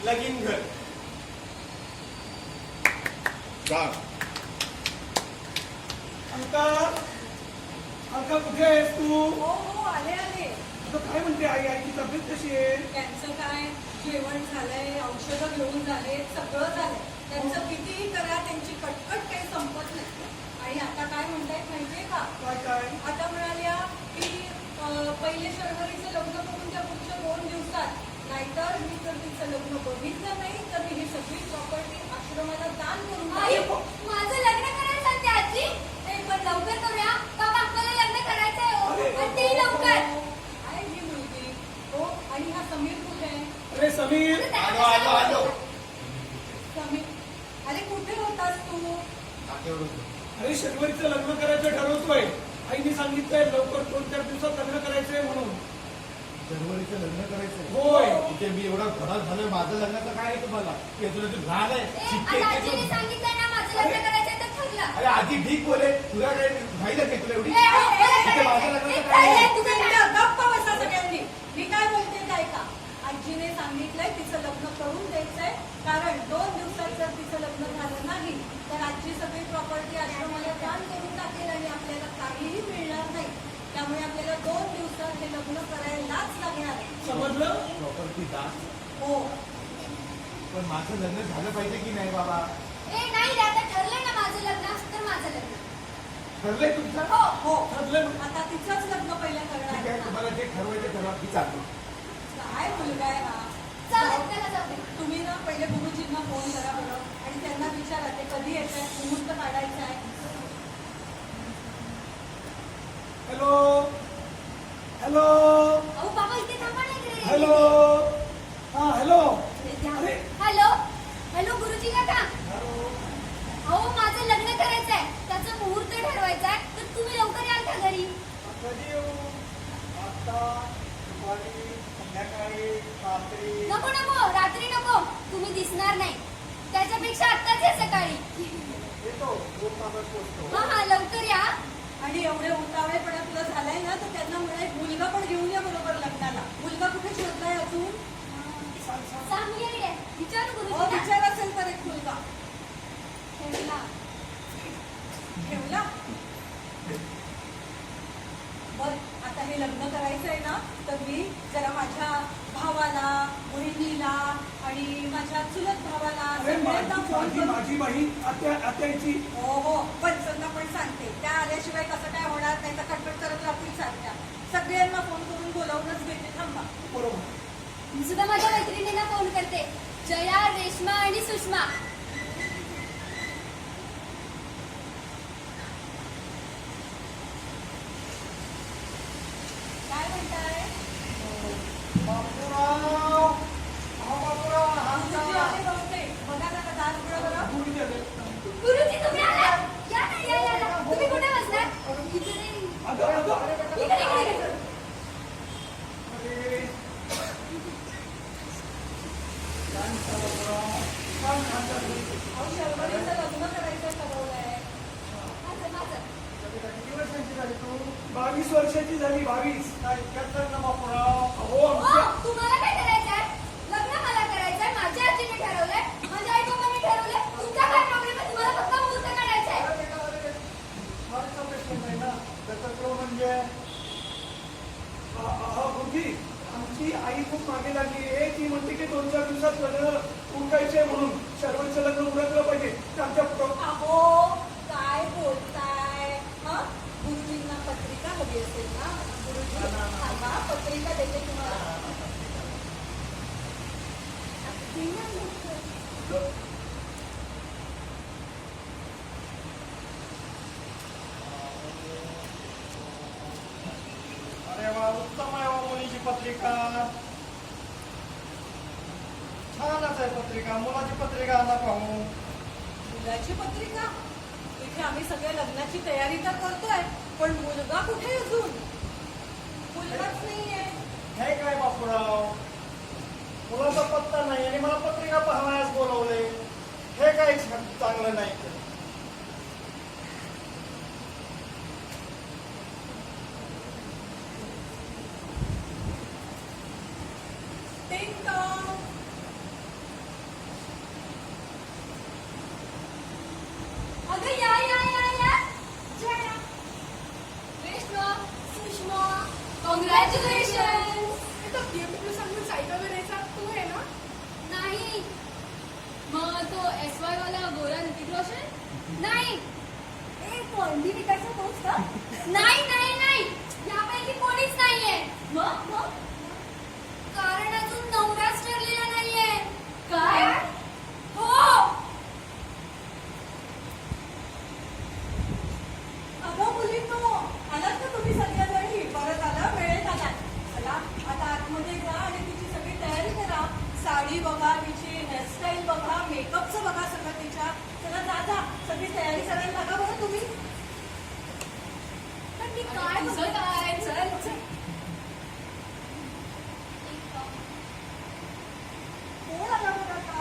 लगीन घर. अलका, अलका कुठे आहेस तू? हो हो आले आले. आता काय म्हणते आई? आईची तब्येत कशी आहे? त्यांचं काय जेवण झालंय, औषधं घेऊन झाले, सगळं झालंय. त्यांचं कितीही करा त्यांची कटकट काही संपत नाही. आणि आता काय म्हणतायत माहितीये का? काय काय? आता म्हणाल्या की पहिले शर्वरीचं लग्न करून त्या पुढच्या 2 दिवसात, नाहीतर मी जर तिचं लग्न बघितलं नाही तर मी ही सगळी प्रॉपर्टी आश्रमाला दान करून टाकेन. माझं लग्न करायचं आहे आजी. ते पण लवकर करूया. बाबा आपल्याला लग्न करायचंय हो. आणि ते लवकर. आहे ही मुलगी. हो आणि हा समीर कुठे आहे? अरे समीर, आलो आलो आलो. समीर, अरे कुठे होतास तू? अरे शर्वरीचं लग्न करायचं ठरवतोय. आईने सांगितलंय लवकर 2-4 दिवसात लग्न करायचंय म्हणून. शर्वरीचं लग्न करायचंय? होय. तिथे मी एवढा घरात झालोय, माझं लग्नाचं काय आहे तुम्हाला? ते तुला तू लहान आहे, शिकते आता ते आजीने तू. सांगितलं ना माझं लग्न करायचंय तर ठरलं. अरे आधी ठीक बोले, तुला काय राहिलं काय तुला एवढी? ए, ए, ए, तिथे माझं लग्नाचं ए, काय आहे? ए, तुम्ही इकडे गप्प बसा सगळ्यांनी. मी काय बोलते काय का? आजीने सांगितलंय तिचं लग्न करून द्यायचंय, कारण 2 दिवसात जर तिचं लग्न झालं नाही तर आजी सगळी प्रॉपर्टी आश्रमाला दान करून टाकेल आणि आपल्याला काहीही मिळणार नाही. त्यामुळे आपल्याला 2 दिवसात हे लग्न करायलाच लागणार आहे. समजलं? प्रॉपर्टी दान? हो. पण माझं लग्न झालं पाहिजे की नाही बाबा? ए नाही रे, आता ठरलंय ना माझं लग्न तर माझं लग्न. ठरलंय तुमचं? हो. हो ठरलंय. आता तिचंच लग्न पहिलं करणार ठीक आहे, आहे. तुम्हाला जे ठरवायचं ठरवा, मी चालतो. काय मुलगा आहे हा? चालेल, त्याला जाऊ दे. तुम्ही ना पहिले गुरुजींना फोन करा बरं आणि त्यांना विचारा ते कधी येत आहे, मुहूर्त काढायचा आहे. हॅलो हॅलो अहो बाबा इथे थांबा नाही रे. हॅलो. हा हॅलो. अरे हॅलो हॅलो गुरुजी काका. अहो माझं लग्न करायचंय, त्याचं मुहूर्त ठरवायचा आहे, तर तुम्ही लवकर याल का घरी? कधी येऊ? आता दुपारी, संध्याकाळी, रात्री? नको नको, रात्री नको. तुम्ही दिसणार नाही. त्याच्यापेक्षा आत्ताच या सकाळी. येतो 2 तासात पोहोचतो. हा हा लवकर या. आणि एवढे उतावळेपणा तुला झालाय ना तर त्यांना म्हणा एक मुलगा पण घेऊन या बरोबर लग्नाला. मुलगा कुठे शोधलाय अजून? सांगूया रे. विचारू हो गुरुजी. विचार असेल तर एक मुलगा ठेवला. ठेवला. बर आता हे लग्न करायचंय ना तर मी जरा माझ्या भावाला, बहिणीला आणि माझ्या चुलत भावाला अरे सगळ्यांना फोन माझी करून. माझी बहीण आत्याची. हो हो पंचांना पण सांगते. त्या आल्याशिवाय कसं काय होणार नाही तर कटकट करत राहतील सारख्या. सगळ्यांना फोन करून बोलावूनच घेते. थांबा. बरोबर. मी सुद्धा माझ्या मैत्रिणींना फोन करते. जया, रेश्मा आणि सुषमा. काय म्हणताय? बापूराव. हा बापूराव, हा गुरुजी का? आले बहुतेक. बघा जरा दार उघडा बरं. गुरुजी आले. गुरुजी तुम्ही आला. या ना या या या. तुम्ही कुठे बसलात? इकडे. अगं अगं. इकडे इकडे. अरे. छान बापूराव. छान छान छान. अहो शर्वरीचं लग्न करायचं ठरवलंय. माझं माझं. किती वर्षांची झाली तू? 22 वर्षाची झाली. 22. काय 71 ना बापूराव. अहो आमच्या हो, तुम्हाला काय करायचंय? लग्न मला करायचंय. माझ्या आजीने ठरवलंय. माझ्या आई बाबांनी ठरवलंय. तुमचा काय प्रॉब्लेम आहे? तुम्हाला फक्त मुहूर्त काढायचंय. फारचा प्रश्न नाही ना. त्याचं म्हणजे हा गुरुजी, आमची आई खूप मागे लागली आहे. ती म्हणते की 2-4 दिवसात लग्न उरकायचे म्हणून शर्वरीचं लग्न उरकलं पाहिजे. तर आमच्या अहो काय बोलताय? हं? गुरुजींना पत्रिका हवी असेल ना? गुरुजी थांबा, पत्रिका देते तुम्हाला. अरे वा, उत्तम आहे वा मुलीची पत्रिका. छानच आहे पत्रिका. मुलाची पत्रिका आणा पाहू. मुलाची पत्रिका? इथे आम्ही सगळ्या लग्नाची तयारी तर करतोय, पण मुलगा कुठे अजून? मुलगाच नाहीये. हे काय बापूराव, मुलाचा पत्ता नाही आणि मला पत्रिका पाहण्यास बोलवले. हे काय चांगलं नाही. टिंग टॉंग. साडी बघा, तिची हेअरस्टाईल बघा, मेकअपचं बघा, सगळं तिच्या. चला जा सगळी तयारी करायला लागा बघा तुम्ही. पण मी काय तुझं बघते? काय? चल. कोण आला बघा का?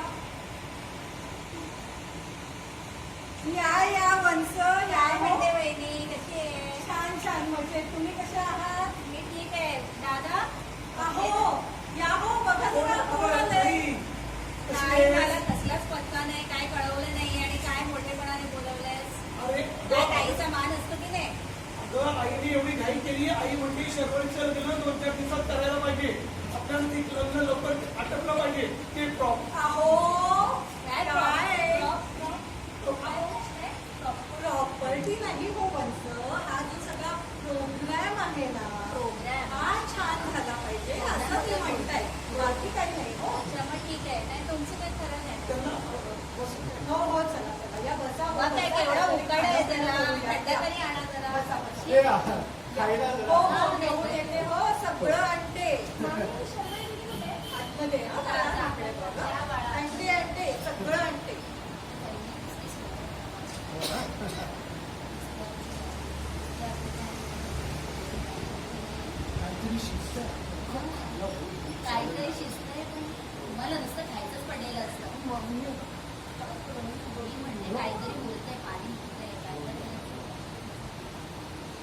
या वंश या. काय म्हणते वहिनी, कशी आहे? छान म्हणजे तुम्ही कशा आहात? मी ठीक आहे. दादा या हो बघा जरा कोण आलंय. काय मला कसलाच पत्ता नाही, काय कळवलं नाही आणि काय मोठेपणाने बोलवलंयस. अरे काय ताईचा मान असतो की नाही? अगं आईने एवढी घाई केली. आई म्हणते शर्वरीचं लग्न 2-4 दिवसात करायला पाहिजे. आपल्याला ते लग्न लवकर आटपलं पाहिजे. ते काय प्रॉपर्टी नाही हो वंश. हा जो सगळा प्रोग्राम आहे ना, प्रोग्राम? हा छान झाला पाहिजे असं ते म्हणताय. बाकी काही नाही हो. अच्छा, मग ठीक आहे. नाही तुमचं काही खरं नाही. हो चला या बसा. मग काय केवढा उकाडा आहे त्याला, थंड तरी आणा जरा. हे खायला हो जरा. घेऊन येते हो, सगळं आणते. आतमध्ये आणते सगळं आणते. काहीतरी शिस्त आहे. काहीतरी शिस्त आहे, पण तुम्हाला नुसतं खायचंच पडलेलं असतं. गोडी म्हणणे काहीतरी बोलते, पाणी पिते, काहीतरी.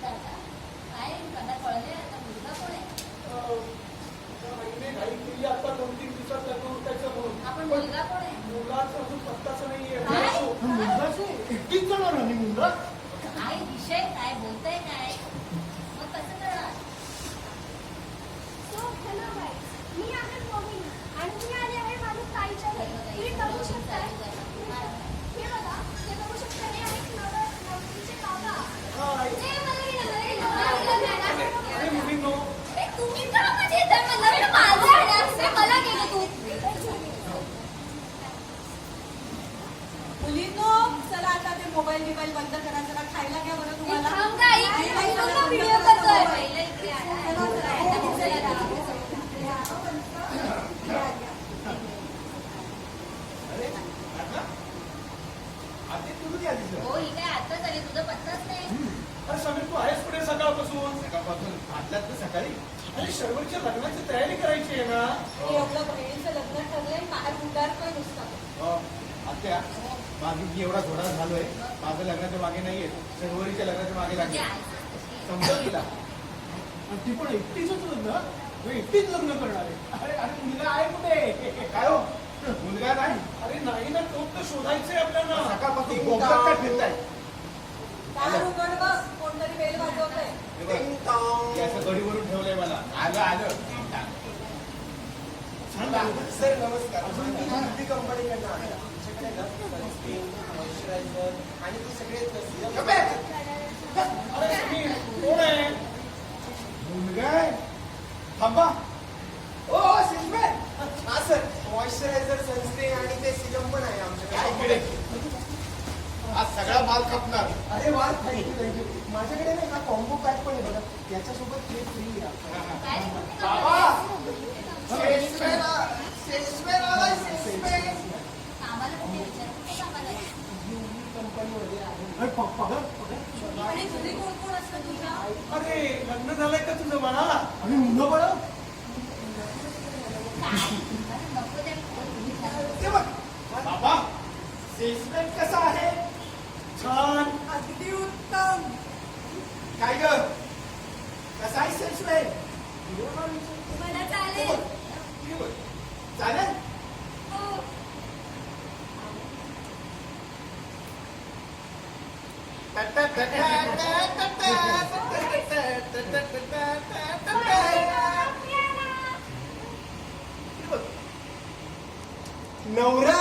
दादा, काय मला कळले आता मुलगा कोण आहे? आईने घाई केली. आता 2-3 दिवसात लग्न उठायचं म्हणून. आपण मुलगा कोण आहे? मुलाचं अजून पत्ताच नाहीये. काय? मुलगाचे एकटीच जाणार आणि मुलगा काय विषय, काय बोलताय काय? मग कसं करणार? हॅलो गाईज, मी आहे मोहिनी आणि मी आले आहे माझ्या ताईच्या घरी. तुम्ही बघू शकता, हे बघा, हे बघू शकता, हे आहेत नवरीचे काका. हाय. अरे मुलींनो, तुम्ही का मध्ये येताय? मला लग्न माझं आहे असं मला केलं तू. मुलींनो चला आता ते मोबाईल बंद करा. जरा खायला घ्या बरं तुम्हाला. थांब गाई, नाही, थांब चला, व्हिडिओ बंद करा करतोय. मोबाईल. पहिलं इकडे आणा. आधी तुझी आली सर. हो, ही काय आताच आली, तुझा पत्ताच नाही. अरे समीर तू आहेस पुढे सकाळपासून. सकाळपासून आदल्यात तर सकाळी अरे शर्वरीच्या लग्नाची तयारी करायची आहे ना. एवढं बहिणीचं लग्न ठरलंय, बाहेर उदारतोय नुसतं. हो. आत्या माझी मी एवढा घोडा झालोय. माझं लग्नाच्या मागे नाहीये, शर्वरीच्या लग्नाच्या मागे म्हणजे लागले. आज समजून तिला. आणि ती पण एकटीच लग्न, तू एकटीच लग्न करणार आहे. अरे अरे मुलगा आहे कुठे? काय हो मुलगा नाही. अरे नाही ना, तो तर शोधायचंय आपल्याला. सकाळपासून गोंगाट काय फिरताय? बाहेर उघड बघ, कोणतरी बेल वाजवतंय. हे बघ, हे असं गडीवरून ठेवलंय मला. आलं छान लागलं. सर नमस्कार. आमची कंपनीकडनं आहे. आमच्याकडे ना सनस्क्रीन, मॉइश्चरायझर आणि ते सगळे गप्पे. अरे समीर कोण आहे? मुलगा आहे. थांबा. ओ सिल्कमॅन. हा सर, मॉइश्चरायझर, सनस्क्रीन आणि ते सिरम पण आहे काय आमच्याकडे. इकडे? आज सगळा माल खपणार. अरे वा, थँक्यू. माझ्याकडे ना हा कॉम्बो पॅक पण आहे बघा. याच्यासोबत हे फ्री आहे. काय बाबा सेल्समॅन आलाय, सेल्समॅन. कामाला कुठे विचारतो कामाला? कंपनीमध्ये आहे. अरे पगार आणि घरी कोण कोण असतं तुझ्या? अरे लग्न झालंय का तुझं बाळा? आणि मुलं बरं. काय? मला नको त्या ते बघ बाबा सेल्समॅन कसा आहे? छान. अगदी उत्तम. काय ग कसा आहे सेल्समॅन? मला चालेल. चालेल. हो. नवरा